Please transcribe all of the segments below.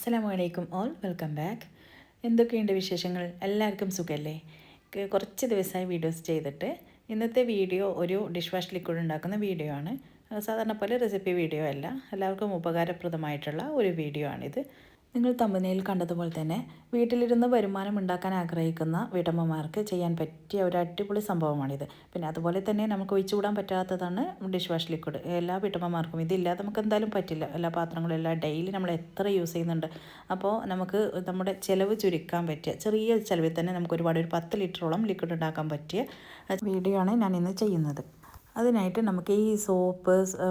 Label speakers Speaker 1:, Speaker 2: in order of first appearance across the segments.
Speaker 1: അസ്സലാമു അലൈക്കും all welcome back. എന്തൊക്കെയുണ്ട് വിശേഷങ്ങൾ? എല്ലാവർക്കും സുഖമല്ലേ? കുറച്ച് ദിവസമായി വീഡിയോസ് ചെയ്തിട്ട് ഇന്നത്തെ വീഡിയോ ഒരു ഡിഷ് വാഷ് ലിക്വിഡ് ഉണ്ടാക്കുന്ന വീഡിയോ ആണ്. സാധാരണ പോലെ റെസിപ്പി വീഡിയോ അല്ല, എല്ലാവർക്കും ഉപകാരപ്രദമായിട്ടുള്ള ഒരു വീഡിയോ ആണിത്. നിങ്ങൾ തമ്പനയിൽ കണ്ടതുപോലെ തന്നെ വീട്ടിലിരുന്ന് വരുമാനം ഉണ്ടാക്കാൻ ആഗ്രഹിക്കുന്ന വീട്ടമ്മമാർക്ക് ചെയ്യാൻ പറ്റിയ ഒരു അടിപൊളി സംഭവമാണിത്. പിന്നെ അതുപോലെ തന്നെ നമുക്ക് ഒഴിച്ചുകൂടാൻ പറ്റാത്തതാണ് ഡിഷ് വാഷ് ലിക്വിഡ്. എല്ലാ വീട്ടമ്മമാർക്കും ഇതില്ലാതെ നമുക്ക് എന്തായാലും പറ്റില്ല. എല്ലാ പാത്രങ്ങളും എല്ലാം ഡെയിലി നമ്മൾ എത്ര യൂസ് ചെയ്യുന്നുണ്ട്. അപ്പോൾ നമുക്ക് നമ്മുടെ ചിലവ് ചുരുക്കാൻ പറ്റിയ ചെറിയ ചിലവിൽ തന്നെ നമുക്ക് ഒരു 10 ലിറ്ററോളം ലിക്വിഡ് ഉണ്ടാക്കാൻ പറ്റിയ വീഡിയോ ആണ് ഞാൻ ഇന്ന് ചെയ്യുന്നത്. അതിനായിട്ട് നമുക്ക് ഈ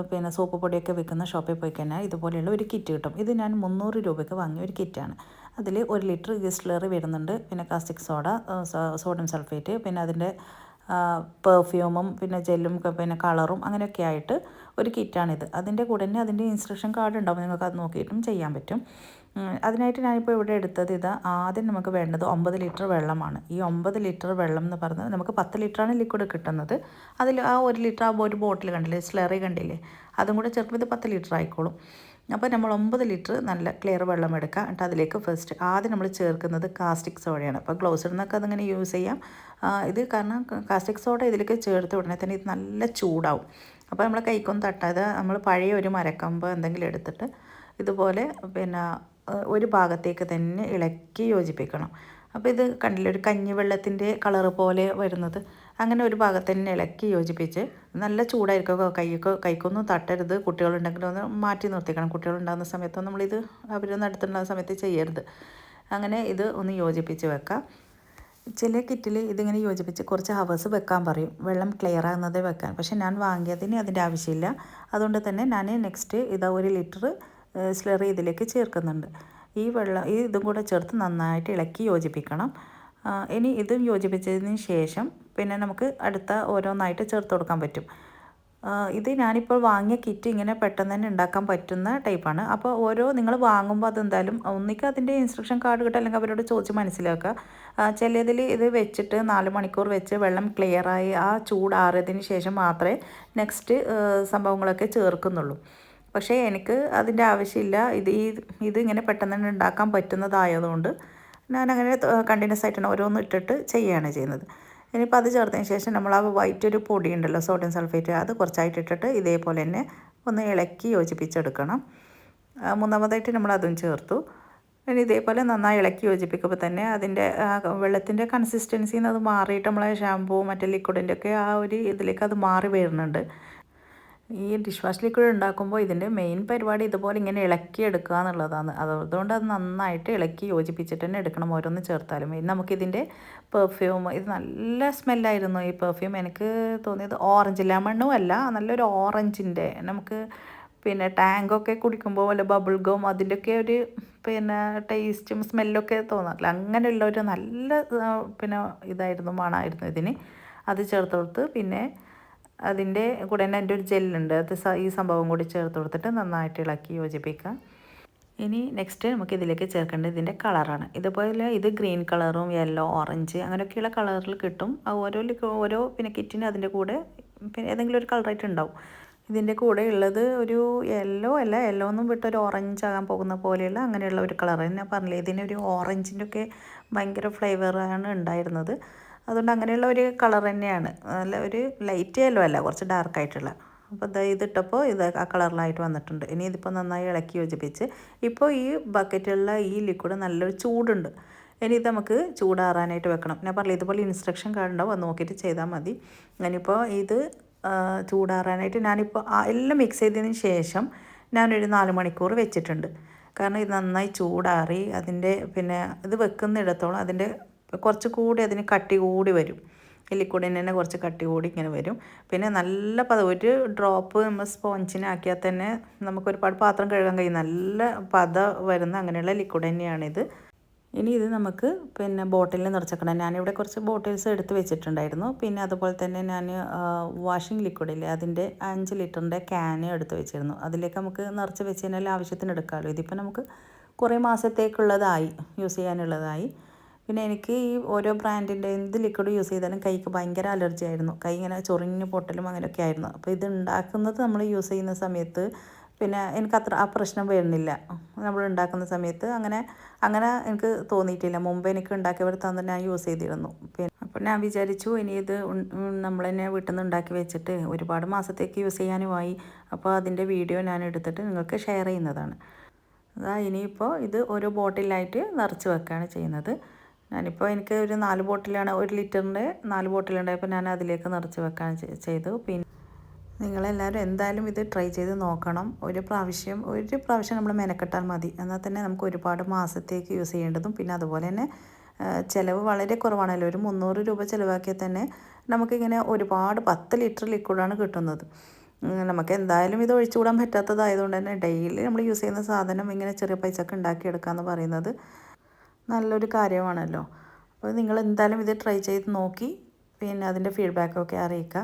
Speaker 1: പിന്നെ സോപ്പ് പൊടിയൊക്കെ വെക്കുന്ന ഷോപ്പിൽ പോയി കഴിഞ്ഞാൽ ഇതുപോലെയുള്ള ഒരു കിറ്റ് കിട്ടും. ഇത് ഞാൻ 300 രൂപയ്ക്ക് വാങ്ങിയ ഒരു കിറ്റാണ്. അതിൽ 1 ലിറ്റർ ഡിസ്റ്റിലറി വരുന്നുണ്ട്, പിന്നെ കാസ്റ്റിക് സോഡ, സോഡിയം സൾഫേറ്റ്, പിന്നെ അതിൻ്റെ പെർഫ്യൂമും പിന്നെ ജെല്ലും പിന്നെ കളറും അങ്ങനെയൊക്കെ ആയിട്ട് ഒരു കിറ്റാണിത്. അതിൻ്റെ കൂടെ തന്നെ അതിൻ്റെ ഇൻസ്ട്രക്ഷൻ കാർഡ് ഉണ്ടാവും, നിങ്ങൾക്ക് അത് നോക്കിയിട്ടും ചെയ്യാൻ പറ്റും. അതിനായിട്ട് ഞാനിപ്പോൾ ഇവിടെ എടുത്തത് ആദ്യം നമുക്ക് വേണ്ടത് 9 ലിറ്റർ വെള്ളമാണ്. ഈ 9 ലിറ്റർ വെള്ളം എന്ന് പറഞ്ഞാൽ നമുക്ക് 10 ലിറ്ററാണ് ലിക്വിഡ് കിട്ടുന്നത്. അതിൽ ആ 1 ലിറ്റർ ആകുമ്പോൾ ഒരു ബോട്ടിൽ കണ്ടില്ലേ, സ്ലറി കണ്ടില്ലേ, അതും കൂടെ ചേർക്കുമ്പോൾ ഇത് 10 ലിറ്റർ ആയിക്കോളും. അപ്പോൾ നമ്മൾ 9 ലിറ്റർ നല്ല ക്ലിയർ വെള്ളം എടുക്കുക. എന്നിട്ട് അതിലേക്ക് ആദ്യം നമ്മൾ ചേർക്കുന്നത് കാസ്റ്റിക് സോഡയാണ്. അപ്പോൾ ഗ്ലൗസ് ഇടുന്നൊക്കെ അതിങ്ങനെ യൂസ് ചെയ്യാം. ഇത് കാരണം കാസ്റ്റിക് സോഡ ഇതിലേക്ക് ചേർത്ത് ഉടനെ തന്നെ ഇത് നല്ല ചൂടാവും. അപ്പോൾ നമ്മൾ കൈക്കൊന്നും തട്ടാതെ നമ്മൾ പഴയ ഒരു മരക്കമ്പ് എന്തെങ്കിലും എടുത്തിട്ട് ഇതുപോലെ പിന്നെ ഒരു ഭാഗത്തേക്ക് തന്നെ ഇളക്കി യോജിപ്പിക്കണം. അപ്പോൾ ഇത് കണ്ടില്ലേ, ഒരു കഞ്ഞിവെള്ളത്തിൻ്റെ കളറ് പോലെ വരുന്നത്. അങ്ങനെ ഒരു ഭാഗത്ത് തന്നെ ഇളക്കി യോജിപ്പിച്ച് നല്ല ചൂടായിരിക്കും. കൈക്കൊന്നും തട്ടരുത്. കുട്ടികളുണ്ടെങ്കിലും ഒന്ന് മാറ്റി നിർത്തിക്കണം. കുട്ടികളുണ്ടാകുന്ന സമയത്തൊന്നും നമ്മളിത് അവരൊന്നും അടുത്തുണ്ടാകുന്ന സമയത്ത് ചെയ്യരുത്. അങ്ങനെ ഇത് ഒന്ന് യോജിപ്പിച്ച് വെക്കാം. ചില കിറ്റിൽ ഇതിങ്ങനെ യോജിപ്പിച്ച് കുറച്ച് ഹവേഴ്സ് വെക്കാൻ പറയും, വെള്ളം ക്ലിയർ ആകുന്നത് വെക്കാൻ. പക്ഷേ ഞാൻ വാങ്ങിയതിന് അതിൻ്റെ ആവശ്യമില്ല. അതുകൊണ്ട് തന്നെ ഞാൻ നെക്സ്റ്റ് 1 ലിറ്റർ സ്ലറി ഇതിലേക്ക് ചേർക്കുന്നുണ്ട്. ഇതും കൂടെ ചേർത്ത് നന്നായിട്ട് ഇളക്കി യോജിപ്പിക്കണം. ഇനി ഇതും യോജിപ്പിച്ചതിന് ശേഷം പിന്നെ നമുക്ക് അടുത്ത ഓരോന്നായിട്ട് ചേർത്ത് കൊടുക്കാൻ പറ്റും. ഇത് ഞാനിപ്പോൾ വാങ്ങിയ കിറ്റ് ഇങ്ങനെ പെട്ടെന്ന് തന്നെ ഉണ്ടാക്കാൻ പറ്റുന്ന ടൈപ്പാണ്. അപ്പോൾ നിങ്ങൾ വാങ്ങുമ്പോൾ അതെന്തായാലും ഒന്നിക്ക് അതിൻ്റെ ഇൻസ്ട്രക്ഷൻ കാർഡ് കിട്ടുക, അല്ലെങ്കിൽ അവരോട് ചോദിച്ച് മനസ്സിലാക്കുക. ചിലതിൽ ഇത് വെച്ചിട്ട് 4 മണിക്കൂർ വെച്ച് വെള്ളം ക്ലിയറായി ആ ചൂടാറിയതിന് ശേഷം മാത്രമേ നെക്സ്റ്റ് സംഭവങ്ങളൊക്കെ ചേർക്കുന്നുള്ളൂ. പക്ഷേ എനിക്ക് അതിൻ്റെ ആവശ്യമില്ല. ഇത് ഇങ്ങനെ പെട്ടെന്ന് തന്നെ ഉണ്ടാക്കാൻ പറ്റുന്നതായതുകൊണ്ട് ഞാനങ്ങനെ കണ്ടിന്യൂസ് ആയിട്ടാണ് ഓരോന്നും ഇട്ടിട്ട് ചെയ്യുകയാണ് ചെയ്യുന്നത്. ഇനിയിപ്പോൾ അത് ചേർത്തതിന് ശേഷം നമ്മൾ ആ വൈറ്റ് ഒരു പൊടി ഉണ്ടല്ലോ, സോഡിയം സൾഫേറ്റ്, അത് കുറച്ചായിട്ട് ഇട്ടിട്ട് ഇതേപോലെ തന്നെ ഒന്ന് ഇളക്കി യോജിപ്പിച്ചെടുക്കണം. മൂന്നാമതായിട്ട് നമ്മൾ അതും ചേർത്തു. ഇനി ഇതേപോലെ നന്നായി ഇളക്കി യോജിപ്പിക്കുമ്പോൾ തന്നെ അതിൻ്റെ വെള്ളത്തിൻ്റെ കൺസിസ്റ്റൻസിയിൽ നിന്ന് അത് മാറിയിട്ട് നമ്മളെ ഷാമ്പൂ മറ്റേ ലിക്വിഡിൻ്റെ ഒക്കെ ആ ഒരു ഇതിലേക്ക് അത് മാറി വരുന്നുണ്ട്. ഈ ഡിഷ് വാഷ് ലിക്വിഡ് ഉണ്ടാക്കുമ്പോൾ ഇതിൻ്റെ മെയിൻ പരിപാടി ഇതുപോലെ ഇങ്ങനെ ഇളക്കി എടുക്കുക എന്നുള്ളതാണ്. അതുകൊണ്ട് അത് നന്നായിട്ട് ഇളക്കി യോജിപ്പിച്ചിട്ട് തന്നെ എടുക്കണം ഓരോന്ന് ചേർത്താലും. നമുക്കിതിൻ്റെ പെർഫ്യൂം, ഇത് നല്ല സ്മെല്ലായിരുന്നു. ഈ പെർഫ്യൂം എനിക്ക് തോന്നിയത് ഓറഞ്ച് ലെമണും അല്ല, നല്ലൊരു ഓറഞ്ചിൻ്റെ, നമുക്ക് പിന്നെ ടാങ്കൊക്കെ കുടിക്കുമ്പോൾ വല്ല ബബിൾ ഗം അതിൻ്റെയൊക്കെ ഒരു പിന്നെ ടേസ്റ്റും സ്മെല്ലൊക്കെ തോന്നാറില്ല, അങ്ങനെയുള്ള ഒരു നല്ല ഇതായിരുന്നു, മണമായിരുന്നു ഇതിന്. അത് ചേർത്ത് കൊടുത്ത് പിന്നെ അതിൻ്റെ കൂടെ തന്നെ എൻ്റെ ഒരു ജെല്ലുണ്ട്, അത് ഈ സംഭവം കൂടി ചേർത്ത് കൊടുത്തിട്ട് നന്നായിട്ട് ഇളക്കി യോജിപ്പിക്കുക. ഇനി നെക്സ്റ്റ് നമുക്ക് ഇതിലേക്ക് ചേർക്കേണ്ടത് ഇതിൻ്റെ കളറാണ്. ഇതുപോലെ ഇത് ഗ്രീൻ കളറും യെല്ലോ, ഓറഞ്ച് അങ്ങനെയൊക്കെയുള്ള കളറിൽ കിട്ടും. ഓരോ പിന്നെ കിറ്റിന് അതിൻ്റെ കൂടെ പിന്നെ ഏതെങ്കിലും ഒരു കളറായിട്ട് ഉണ്ടാവും. ഇതിൻ്റെ കൂടെ ഉള്ളത് ഒരു യെല്ലോ ഒന്നും വിട്ടൊരു ഓറഞ്ച് ആകാൻ പോകുന്ന പോലെയുള്ള അങ്ങനെയുള്ള ഒരു കളർ. ഞാൻ പറഞ്ഞില്ലേ, ഇതിനൊരു ഓറഞ്ചിൻ്റെ ഒക്കെ ഭയങ്കര ഫ്ലേവറാണ് ഉണ്ടായിരുന്നത്. അതുകൊണ്ട് അങ്ങനെയുള്ള ഒരു കളർ തന്നെയാണ്. നല്ല ഒരു ലൈറ്റ് യെല്ലോ അല്ല, കുറച്ച് ഡാർക്കായിട്ടുള്ള. അപ്പോൾ ഇതിട്ടപ്പോൾ ആ കളറിലായിട്ട് വന്നിട്ടുണ്ട്. ഇനി ഇതിപ്പോൾ നന്നായി ഇളക്കി യോജിപ്പിച്ച് ഇപ്പോൾ ഈ ബക്കറ്റിലുള്ള ഈ ലിക്വിഡ് നല്ലൊരു ചൂടുണ്ട്. ഇനി ഇത് നമുക്ക് ചൂടാറാനായിട്ട് വെക്കണം. ഞാൻ പറഞ്ഞില്ല, ഇതുപോലെ ഇൻസ്ട്രക്ഷൻ കാർഡ് ഉണ്ടാവും, അത് നോക്കിയിട്ട് ചെയ്താൽ മതി. ഞാനിപ്പോൾ ഇത് ചൂടാറാനായിട്ട് ഞാനിപ്പോൾ എല്ലാം മിക്സ് ചെയ്തതിന് ശേഷം ഞാനൊരു 4 മണിക്കൂർ വെച്ചിട്ടുണ്ട്. കാരണം ഇത് നന്നായി ചൂടാറി അതിൻ്റെ പിന്നെ ഇത് വെക്കുന്നിടത്തോളം അതിൻ്റെ കുറച്ച് കൂടി അതിന് കട്ടി കൂടി വരും. ഈ ലിക്വിഡിന് തന്നെ കുറച്ച് കട്ടി കൂടി ഇങ്ങനെ വരും. പിന്നെ നല്ല ഒരു ഡ്രോപ്പ് നമ്മൾ സ്പോഞ്ചിനാക്കിയാൽ തന്നെ നമുക്ക് ഒരുപാട് പാത്രം കഴുകാൻ കഴിയും. നല്ല വരുന്ന അങ്ങനെയുള്ള ലിക്വിഡ് തന്നെയാണിത്. ഇനി ഇത് നമുക്ക് പിന്നെ ബോട്ടിലിൽ നിറച്ചേക്കണം. ഞാനിവിടെ കുറച്ച് ബോട്ടിൽസ് എടുത്ത് വെച്ചിട്ടുണ്ടായിരുന്നു. പിന്നെ അതുപോലെ തന്നെ ഞാൻ വാഷിംഗ് ലിക്വിഡില്ലേ, അതിൻ്റെ 5 ലിറ്ററിൻ്റെ ക്യാന് എടുത്ത് വെച്ചിരുന്നു. അതിലേക്ക് നമുക്ക് നിറച്ച് വെച്ച് കഴിഞ്ഞാൽ ആവശ്യത്തിന് എടുക്കാമല്ലോ. ഇതിപ്പോൾ നമുക്ക് കുറേ മാസത്തേക്കുള്ളതായി, യൂസ് ചെയ്യാനുള്ളതായി. പിന്നെ എനിക്ക് ഈ ഓരോ ബ്രാൻഡിൻ്റെ എന്ത് ലിക്വിഡ് യൂസ് ചെയ്താലും കൈക്ക് ഭയങ്കര അലർജി ആയിരുന്നു. കൈ ഇങ്ങനെ ചൊറിഞ്ഞ് പൊട്ടലും അങ്ങനെയൊക്കെ ആയിരുന്നു. അപ്പോൾ ഇത് ഉണ്ടാക്കുന്നത് നമ്മൾ യൂസ് ചെയ്യുന്ന സമയത്ത് പിന്നെ എനിക്കത്ര ആ പ്രശ്നം വരുന്നില്ല നമ്മൾ ഉണ്ടാക്കുന്ന സമയത്ത്. അങ്ങനെ എനിക്ക് തോന്നിയിട്ടില്ല. മുമ്പ് എനിക്ക് ഉണ്ടാക്കിയവർ തന്നെ ഞാൻ യൂസ് ചെയ്തിരുന്നു. പിന്നെ അപ്പോൾ ഞാൻ വിചാരിച്ചു ഇനി ഇത് നമ്മൾ തന്നെ വീട്ടിൽ നിന്ന് ഉണ്ടാക്കി വെച്ചിട്ട് ഒരുപാട് മാസത്തേക്ക് യൂസ് ചെയ്യാനുമായി. അപ്പോൾ അതിൻ്റെ വീഡിയോ ഞാൻ എടുത്തിട്ട് നിങ്ങൾക്ക് ഷെയർ ചെയ്യുന്നതാണ്. ഇനിയിപ്പോൾ ഇത് ഓരോ ബോട്ടിലായിട്ട് നിറച്ച് വെക്കുകയാണ് ചെയ്യുന്നത്. ഞാനിപ്പോൾ എനിക്ക് ഒരു 4 ബോട്ടിലാണ്, 1 ലിറ്ററിൻ്റെ 4 ബോട്ടിലുണ്ടായപ്പോൾ ഞാൻ അതിലേക്ക് നിറച്ച് വെക്കാൻ ചെയ്തു. പിന്നെ നിങ്ങളെല്ലാവരും എന്തായാലും ഇത് ട്രൈ ചെയ്ത് നോക്കണം. ഒരു പ്രാവശ്യം നമ്മൾ മെനക്കെട്ടാൽ മതി. എന്നാൽ തന്നെ നമുക്ക് ഒരുപാട് മാസത്തേക്ക് യൂസ് ചെയ്യേണ്ടതും പിന്നെ അതുപോലെ തന്നെ ചിലവ് വളരെ കുറവാണല്ലോ. ഒരു 300 രൂപ ചിലവാക്കിയാൽ തന്നെ നമുക്കിങ്ങനെ ഒരുപാട് 10 ലിറ്റർ ലിക്വിഡാണ് കിട്ടുന്നത്. നമുക്ക് എന്തായാലും ഇത് ഒഴിച്ചുകൂടാൻ പറ്റാത്തതായതുകൊണ്ട് തന്നെ ഡെയിലി നമ്മൾ യൂസ് ചെയ്യുന്ന സാധനം ഇങ്ങനെ ചെറിയ പൈസക്ക് ഉണ്ടാക്കിയെടുക്കുക എന്ന് പറയുന്നത് നല്ലൊരു കാര്യമാണല്ലോ. അപ്പോൾ നിങ്ങൾ എന്തായാലും ഇത് ട്രൈ ചെയ്ത് നോക്കി പിന്നെ അതിൻ്റെ ഫീഡ്ബാക്കൊക്കെ അറിയിക്കുക.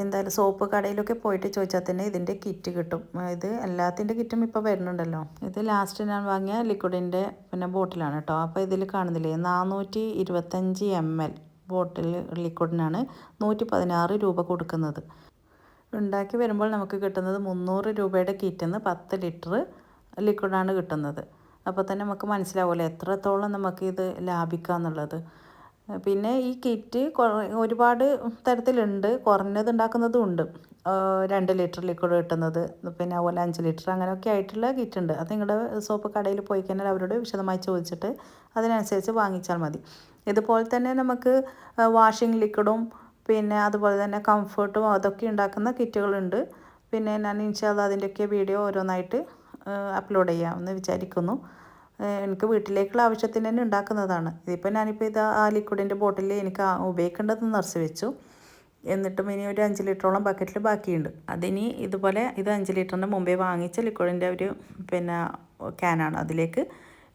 Speaker 1: എന്തായാലും സോപ്പ് കടയിലൊക്കെ പോയിട്ട് ചോദിച്ചാൽ തന്നെ ഇതിൻ്റെ കിറ്റ് കിട്ടും. ഇത് എല്ലാത്തിൻ്റെ കിറ്റും ഇപ്പോൾ വരുന്നുണ്ടല്ലോ. ഇത് ലാസ്റ്റ് ഞാൻ വാങ്ങിയ ലിക്വിഡിൻ്റെ പിന്നെ ബോട്ടിലാണ് കേട്ടോ. അപ്പോൾ ഇതിൽ കാണുന്നില്ലേ 425 ml ബോട്ടിൽ ലിക്വിഡിനാണ് 116 രൂപ കൊടുക്കുന്നത്. ഉണ്ടാക്കി വരുമ്പോൾ നമുക്ക് കിട്ടുന്നത് 300 രൂപയുടെ കിറ്റിൽ നിന്ന് 10 ലിറ്റർ ലിക്വിഡാണ് കിട്ടുന്നത്. അപ്പോൾ തന്നെ നമുക്ക് മനസ്സിലാവുമല്ലോ എത്രത്തോളം നമുക്കിത് ലാഭിക്കുക എന്നുള്ളത്. പിന്നെ ഈ കിറ്റ് ഒരുപാട് തരത്തിലുണ്ട്. കുറഞ്ഞത് ഉണ്ടാക്കുന്നതും ഉണ്ട്. 2 ലിറ്റർ ലിക്വിഡ് കിട്ടുന്നത്, പിന്നെ അതുപോലെ 5 ലിറ്റർ അങ്ങനെയൊക്കെ ആയിട്ടുള്ള കിറ്റ് ഉണ്ട്. അത് നിങ്ങളുടെ സോപ്പ് കടയിൽ പോയി കഴിഞ്ഞാൽ അവരോട് വിശദമായി ചോദിച്ചിട്ട് അതിനനുസരിച്ച് വാങ്ങിച്ചാൽ മതി. ഇതുപോലെ തന്നെ നമുക്ക് വാഷിംഗ് ലിക്വിഡും പിന്നെ അതുപോലെ തന്നെ കംഫർട്ടും അതൊക്കെ ഉണ്ടാക്കുന്ന കിറ്റുകളുണ്ട്. പിന്നെ ഞാൻ ഇൻഷാല്ലാ അതിൻ്റെയൊക്കെ വീഡിയോ ഓരോന്നായിട്ട് അപ്ലോഡ് ചെയ്യാമെന്ന് വിചാരിക്കുന്നു. എനിക്ക് വീട്ടിലേക്കുള്ള ആവശ്യത്തിന് തന്നെ ഉണ്ടാക്കുന്നതാണ്. ഞാനിപ്പോൾ ഇത് ആ ലിക്വിഡിൻ്റെ ബോട്ടിൽ എനിക്ക് ഉപയോഗിക്കേണ്ടത് നിറച്ച് വെച്ചു. എന്നിട്ടും ഇനി ഒരു 5 ലിറ്ററോളം ബക്കറ്റിൽ ബാക്കിയുണ്ട്. അതിനി ഇതുപോലെ ഇത് 5 ലിറ്ററിൻ്റെ മുമ്പേ വാങ്ങിച്ച ലിക്വിഡിൻ്റെ ഒരു പിന്നെ ക്യാനാണ്. അതിലേക്ക്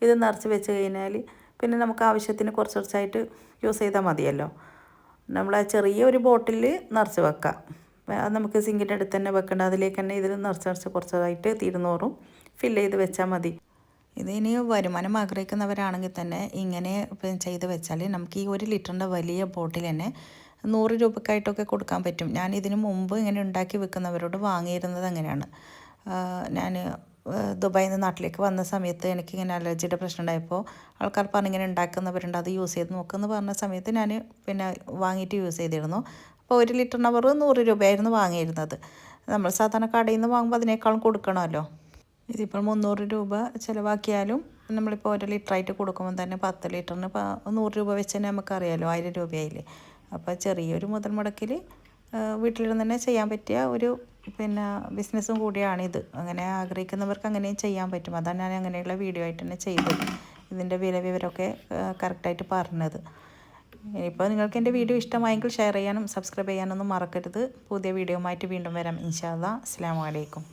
Speaker 1: ഇത് നിറച്ച് വെച്ച് കഴിഞ്ഞാൽ പിന്നെ നമുക്ക് ആവശ്യത്തിന് കുറച്ചായിട്ട് യൂസ് ചെയ്താൽ മതിയല്ലോ. നമ്മൾ ആ ചെറിയ ഒരു ബോട്ടിൽ നിറച്ച് വെക്കാം. അത് നമുക്ക് സിങ്കിൻ്റെ അടുത്ത് തന്നെ വെക്കേണ്ട. അതിലേക്ക് തന്നെ ഇതിൽ നിറച്ച് കുറച്ചായിട്ട് തീരുന്നോറും ഫില്ല് ചെയ്ത് വെച്ചാൽ മതി. ഇതിനി വരുമാനം ആഗ്രഹിക്കുന്നവരാണെങ്കിൽ തന്നെ ഇങ്ങനെ ചെയ്ത് വെച്ചാൽ നമുക്ക് ഈ 1 ലിറ്ററിൻ്റെ വലിയ ബോട്ടിൽ തന്നെ 100 രൂപക്കായിട്ടൊക്കെ കൊടുക്കാൻ പറ്റും. ഞാൻ ഇതിന് മുമ്പ് ഇങ്ങനെ ഉണ്ടാക്കി വെക്കുന്നവരോട് വാങ്ങിയിരുന്നത് അങ്ങനെയാണ്. ഞാൻ ദുബായിൽ നിന്ന് നാട്ടിലേക്ക് വന്ന സമയത്ത് എനിക്കിങ്ങനെ അലർജിയുടെ പ്രശ്നം ഉണ്ടായപ്പോൾ ആൾക്കാർ പറഞ്ഞിങ്ങനെ ഉണ്ടാക്കുന്നവരുണ്ട്, അത് യൂസ് ചെയ്ത് നോക്കുമെന്ന് പറഞ്ഞ സമയത്ത് ഞാൻ പിന്നെ വാങ്ങിയിട്ട് യൂസ് ചെയ്തിരുന്നു. അപ്പോൾ 1 ലിറ്ററിന് അവർ 100 രൂപയായിരുന്നു വാങ്ങിയിരുന്നത്. നമ്മൾ സാധാരണ കടയിൽ നിന്ന് വാങ്ങുമ്പോൾ അതിനേക്കാളും കൊടുക്കണമല്ലോ. ഇതിപ്പോൾ 300 രൂപ ചിലവാക്കിയാലും നമ്മളിപ്പോൾ 1 ലിറ്ററായിട്ട് കൊടുക്കുമ്പോൾ തന്നെ 10 ലിറ്ററിന് 100 രൂപ വെച്ച് തന്നെ നമുക്കറിയാമല്ലോ 1000 രൂപയായില്ലേ. അപ്പോൾ ചെറിയൊരു മുതൽ മുടക്കിൽ വീട്ടിലിരുന്ന് തന്നെ ചെയ്യാൻ പറ്റിയ ഒരു പിന്നെ ബിസിനസ്സും കൂടിയാണിത്. അങ്ങനെ ആഗ്രഹിക്കുന്നവർക്ക് അങ്ങനെയും ചെയ്യാൻ പറ്റും. അതാണ് ഞാൻ അങ്ങനെയുള്ള വീഡിയോ ആയിട്ട് തന്നെ ചെയ്തത്. ഇതിൻ്റെ വിവരമൊക്കെ കറക്റ്റായിട്ട് പറഞ്ഞത്. ഇപ്പോൾ നിങ്ങൾക്ക് എൻ്റെ വീഡിയോ ഇഷ്ടമായെങ്കിൽ ഷെയർ ചെയ്യാനും സബ്സ്ക്രൈബ് ചെയ്യാനൊന്നും മറക്കരുത്. പുതിയ വീഡിയോയുമായിട്ട് വീണ്ടും വരാം ഇൻഷാ അല്ലാഹ്. അസ്സലാമു അലൈക്കും.